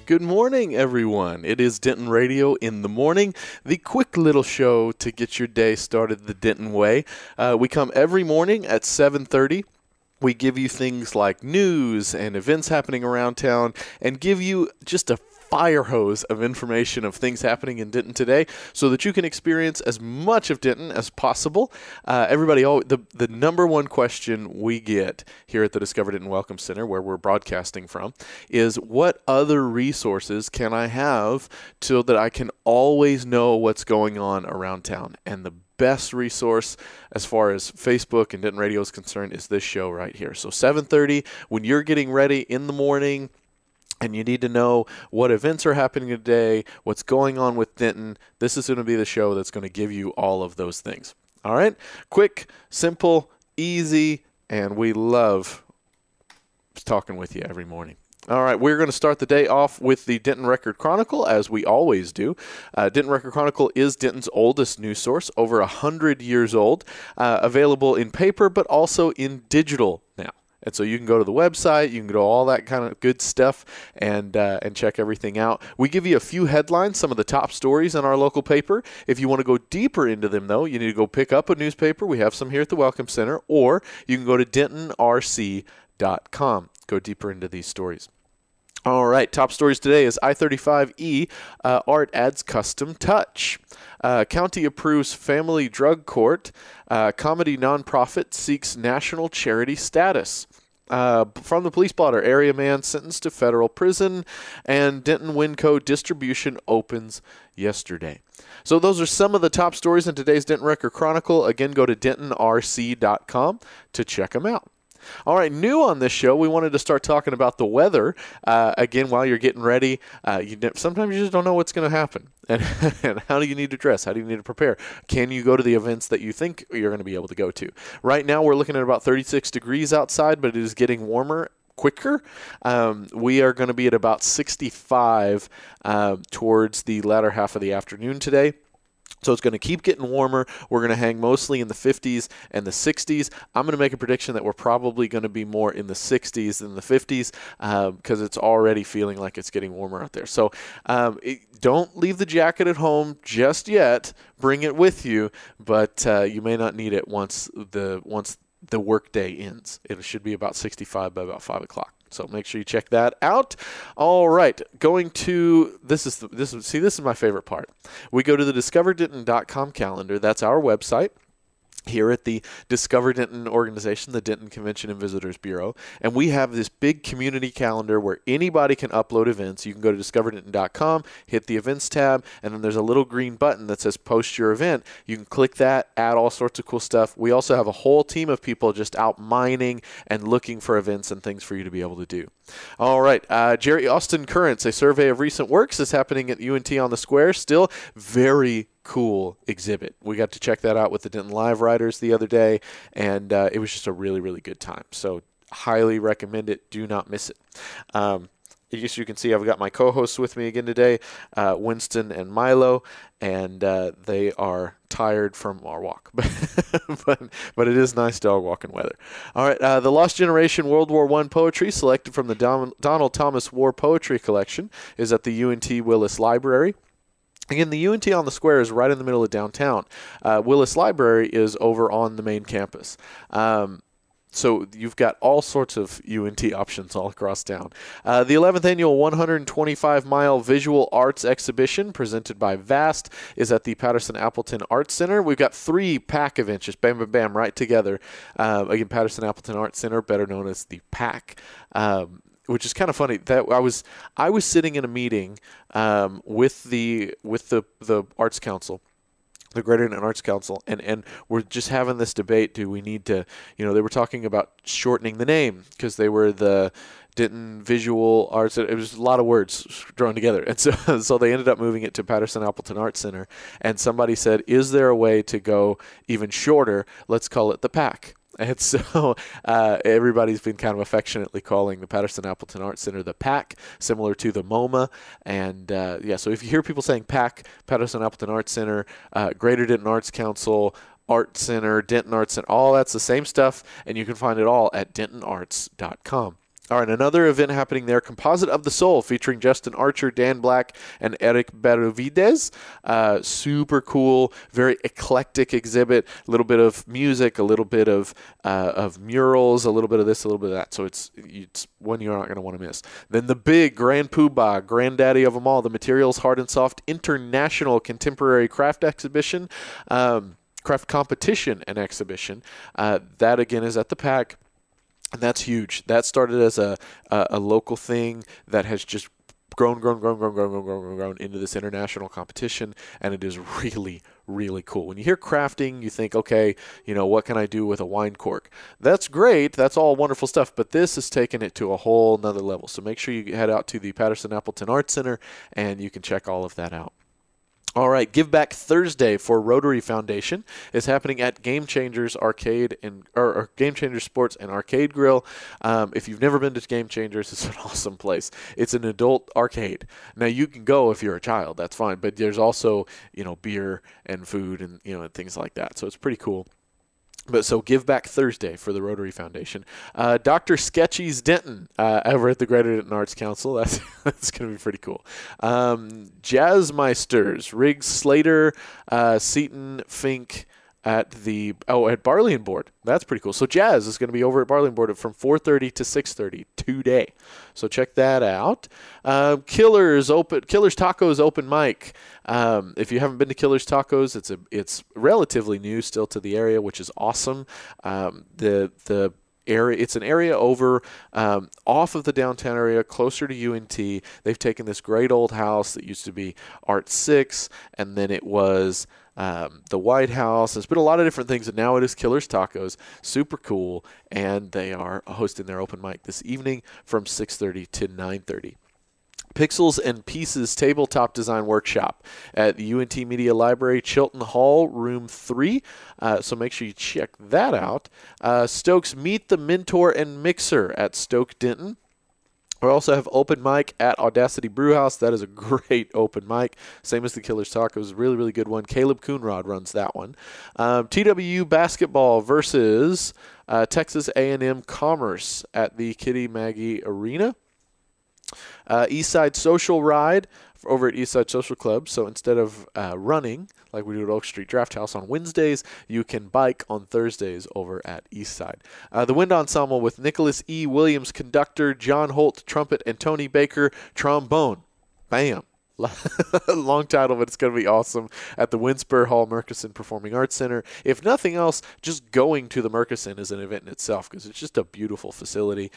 Good morning, everyone. It is Denton Radio in the morning, the quick little show to get your day started the Denton way. We come every morning at 7:30. We give you things like news and events happening around town and give you just a fire hose of information of things happening in Denton today so that you can experience as much of Denton as possible. The number one question we get here at the Discover Denton Welcome Center, where we're broadcasting from, is what other resources can I have so that I can always know what's going on around town? And the best resource as far as Facebook and Denton Radio is concerned is this show right here. So 7:30, when you're getting ready in the morning, and you need to know what events are happening today, what's going on with Denton, this is going to be the show that's going to give you all of those things. All right? Quick, simple, easy, and we love talking with you every morning. All right, we're going to start the day off with the Denton Record Chronicle, as we always do. Denton Record Chronicle is Denton's oldest news source, over 100 years old, available in paper but also in digital now. And so you can go to the website, you can go to all that kind of good stuff and check everything out. We give you a few headlines, some of the top stories in our local paper. If you want to go deeper into them, though, you need to go pick up a newspaper. We have some here at the Welcome Center, or you can go to dentonrc.com. Go deeper into these stories. All right, top stories today is I-35E, art adds custom touch. County approves family drug court. Comedy nonprofit seeks national charity status. From the police blotter, area man sentenced to federal prison. And Denton Winco distribution opens yesterday. So those are some of the top stories in today's Denton Record Chronicle. Again, go to dentonrc.com to check them out. All right, new on this show, we wanted to start talking about the weather. Again, while you're getting ready, sometimes you just don't know what's going to happen. And how do you need to dress? How do you need to prepare? Can you go to the events that you think you're going to be able to go to? Right now, we're looking at about 36 degrees outside, but it is getting warmer quicker. We are going to be at about 65 towards the latter half of the afternoon today. So it's going to keep getting warmer. We're going to hang mostly in the 50s and the 60s. I'm going to make a prediction that we're probably going to be more in the 60s than the 50s because it's already feeling like it's getting warmer out there. So don't leave the jacket at home just yet. Bring it with you, but you may not need it once the workday ends. It should be about 65 by about 5 o'clock. So make sure you check that out. All right, going to this is my favorite part. We go to the discoverdenton.com calendar. That's our website here at the Discover Denton organization, the Denton Convention and Visitors Bureau. And we have this big community calendar where anybody can upload events. You can go to discoverdenton.com, hit the events tab, and then there's a little green button that says post your event. You can click that, add all sorts of cool stuff. We also have a whole team of people just out mining and looking for events and things for you to be able to do. All right, Jerry Austin Currents, a survey of recent works, is happening at UNT on the Square. Still very cool exhibit. We got to check that out with the Denton Live Writers the other day, and it was just a really, really good time. So highly recommend it. Do not miss it. As you can see, I've got my co-hosts with me again today, Winston and Milo, and they are tired from our walk. but it is nice dog walking weather. All right, the Lost Generation World War I poetry selected from the Donald Thomas War Poetry Collection is at the UNT Willis Library. Again, the UNT on the Square is right in the middle of downtown. Willis Library is over on the main campus. So you've got all sorts of UNT options all across town. The 11th annual 125-mile visual arts exhibition presented by VAST is at the Patterson-Appleton Arts Center. We've got 3 PAC events, just bam, bam, bam, right together. Again, Patterson-Appleton Arts Center, better known as the PAC. Which is kind of funny that I was sitting in a meeting with the Arts Council, the Greater Denton Arts Council, and we're just having this debate. Do we need to, they were talking about shortening the name because they were the Denton Visual Arts. It was a lot of words drawn together. And so they ended up moving it to Patterson-Appleton Arts Center. And somebody said, is there a way to go even shorter? Let's call it the PAC. And so everybody's been kind of affectionately calling the Patterson-Appleton Arts Center the PAC, similar to the MoMA. And, so if you hear people saying PAC, Patterson-Appleton Arts Center, Greater Denton Arts Council, Art Center, Denton Arts Center, all that's the same stuff, and you can find it all at dentonarts.com. All right, another event happening there, Composite of the Soul, featuring Justin Archer, Dan Black, and Eric Benavides. Super cool, very eclectic exhibit. A little bit of music, a little bit of murals, a little bit of this, a little bit of that. So it's one you're not going to want to miss. Then the big Grand Poobah, granddaddy of them all, the Materials Hard and Soft International Contemporary Craft Exhibition, Craft Competition and Exhibition. That, again, is at the PAC. And that's huge. That started as a local thing that has just grown into this international competition, and it is really, really cool. When you hear crafting, you think, okay, what can I do with a wine cork? That's great. That's all wonderful stuff, but this has taken it to a whole nother level. So make sure you head out to the Patterson-Appleton Arts Center, and you can check all of that out. All right, Give Back Thursday for Rotary Foundation is happening at Game Changers Arcade or Game Changers Sports and Arcade Grill. If you've never been to Game Changers, it's an awesome place. It's an adult arcade. Now you can go if you're a child, that's fine, but there's also beer and food and and things like that. So it's pretty cool. But so Give Back Thursday for the Rotary Foundation. Dr. Sketchy's Denton over at the Greater Denton Arts Council. That's going to be pretty cool. Jazzmeisters, Riggs Slater, Seaton, Fink at Barley and Board. That's pretty cool. So Jazz is going to be over at Barley and Board from 4:30 to 6:30 today. So check that out. Killers Tacos open mic. If you haven't been to Killers Tacos, it's relatively new still to the area, which is awesome. The area, it's an area over off of the downtown area, closer to UNT. They've taken this great old house that used to be Art 6, and then it was the White House. There's been a lot of different things, and now it is Killers Tacos. Super cool, and they are hosting their open mic this evening from 6:30 to 9:30. Pixels and Pieces Tabletop Design Workshop at the UNT Media Library, Chilton Hall, Room 3. So make sure you check that out. Stokes Meet the Mentor and Mixer at Stoke Denton. We also have open mic at Audacity Brewhouse. That is a great open mic. Same as the Killers Tacos. Really, really good one. Caleb Coonrod runs that one. TWU Basketball versus Texas A&M Commerce at the Kitty Maggie Arena. Eastside Social Ride over at Eastside Social Club. So instead of running like we do at Oak Street Draft House on Wednesdays, you can bike on Thursdays over at Eastside. The Wind Ensemble with Nicholas E. Williams, conductor, John Holt, trumpet, and Tony Baker, trombone. Bam. Long title, but it's going to be awesome at the Winspur Hall Murchison Performing Arts Center. If nothing else, just going to the Murchison is an event in itself because it's just a beautiful facility.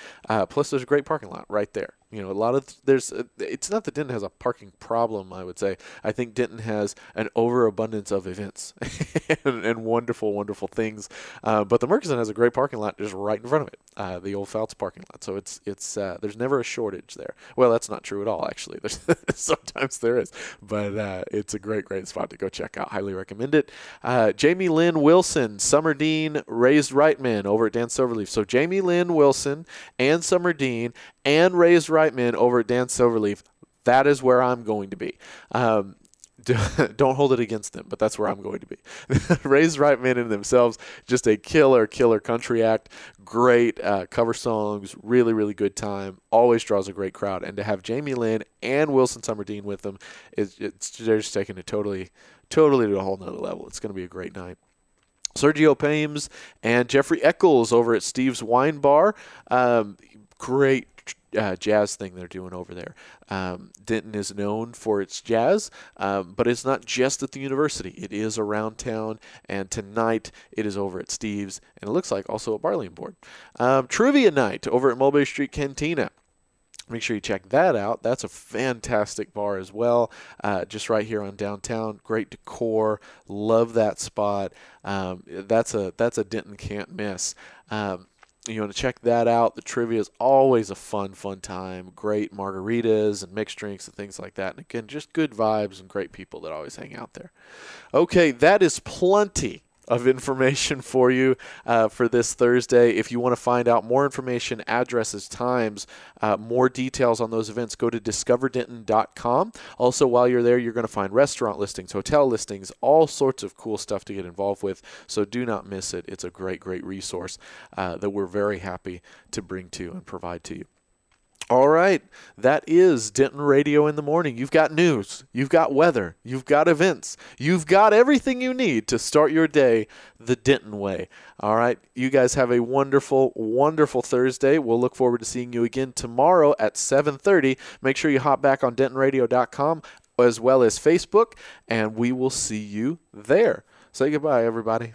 Plus, there's a great parking lot right there. It's not that Denton has a parking problem, I would say. I think Denton has an overabundance of events and wonderful, wonderful things. But the Murchison has a great parking lot just right in front of it, the old Fouts parking lot. So it's there's never a shortage there. Well, that's not true at all, actually. Sometimes there is. But it's a great, great spot to go check out. Highly recommend it. Jamie Lynn Wilson, Summer Dean, Raised Right Men over at Dan Silverleaf. So Jamie Lynn Wilson and Summer Dean and Raised Right Men over at Dan Silverleaf. That is where I'm going to be. Don't hold it against them, but that's where I'm going to be. Raised Right Men in themselves, just a killer country act. Great cover songs, really, really good time. Always draws a great crowd. And to have Jamie Lynn and Wilson Summerdine with them, they're just taking it totally to a whole nother level. It's going to be a great night. Sergio Pames and Jeffrey Eccles over at Steve's Wine Bar. Great jazz thing they're doing over there. Denton is known for its jazz, but it's not just at the university. It is around town, and tonight it is over at Steve's, and it looks like also at Barley and Board. Trivia night over at Mulberry Street Cantina. Make sure you check that out. That's a fantastic bar as well, just right here on downtown. Great decor. Love that spot. That's a Denton can't miss. You want to check that out. The trivia is always a fun time. Great margaritas and mixed drinks and things like that. And again, just good vibes and great people that always hang out there. Okay, that is plenty of information for you for this Thursday. If you want to find out more information, addresses, times, more details on those events, go to discoverdenton.com. Also, while you're there, you're going to find restaurant listings, hotel listings, all sorts of cool stuff to get involved with. So do not miss it. It's a great resource that we're very happy to bring to and provide to you. All right. That is Denton Radio in the morning. You've got news. You've got weather. You've got events. You've got everything you need to start your day the Denton way. All right. You guys have a wonderful, wonderful Thursday. We'll look forward to seeing you again tomorrow at 7:30. Make sure you hop back on DentonRadio.com as well as Facebook, and we will see you there. Say goodbye, everybody.